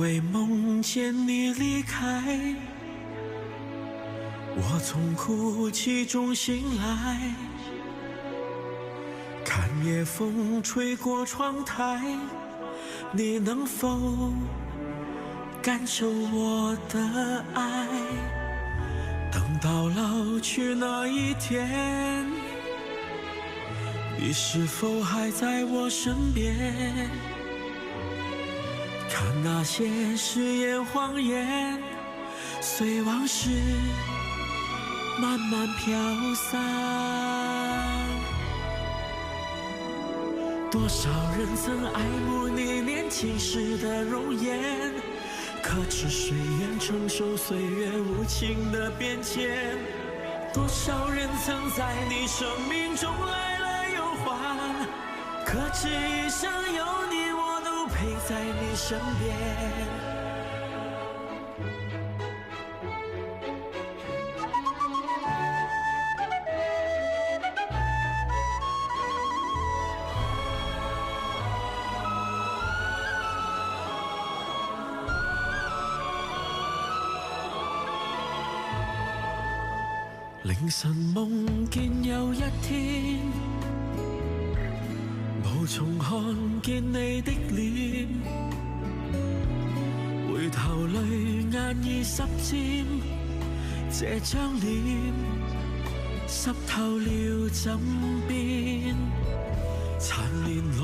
为梦见你离开，我从哭泣中醒来，看夜风吹过窗台，你能否感受我的爱？等到老去那一天，你是否还在我身边？看那些誓言谎言，随往事慢慢飘散。多少人曾爱慕你年轻时的容颜，可知谁愿承受岁月无情的变迁？多少人曾在你生命中来了又还，可知一生有你，我都陪在你身边。凌晨夢見有一天，無從看見你的臉，回頭淚眼已濕沾，這張臉濕透了枕邊。殘年老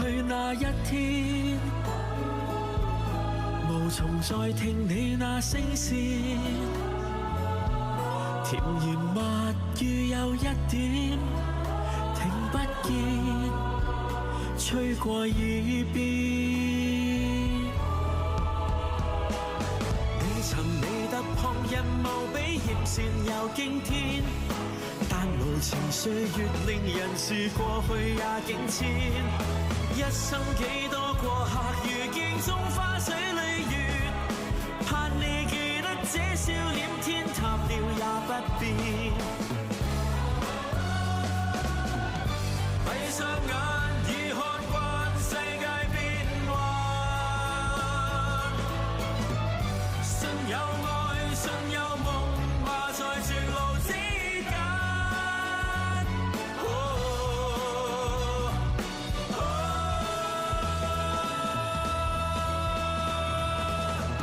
去那一天，無從再聽你那聲線，甜言蜜語有一點聽不見，吹過耳邊。你曾美得旁人無比艷羨又驚天，但無情歲月令人是過去也境遷。一生幾多過客如鏡中花水裏月，盼你記得這笑臉，天塌了也不變。閉上眼已看慣世界變幻，信有愛信有夢，馬在絕路之間。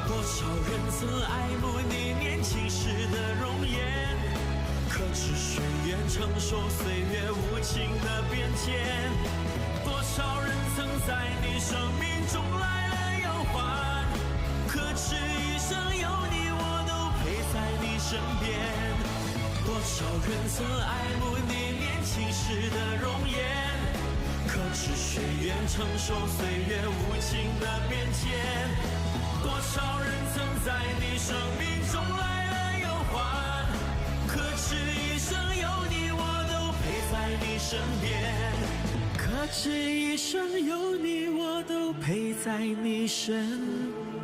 多少人曾愛慕你年輕時的容顏，可知誰願承受歲月無情的變遷？多少人曾在你生命中來了又還，可知一生有你，我都陪在你身邊。多少人曾愛慕你年輕時的容顏，可知誰願承受歲月無情的變遷？多少人曾在你生命中來了又還，可知一生有你，我都陪在你身邊。可知一生有你，我都陪在你身邊。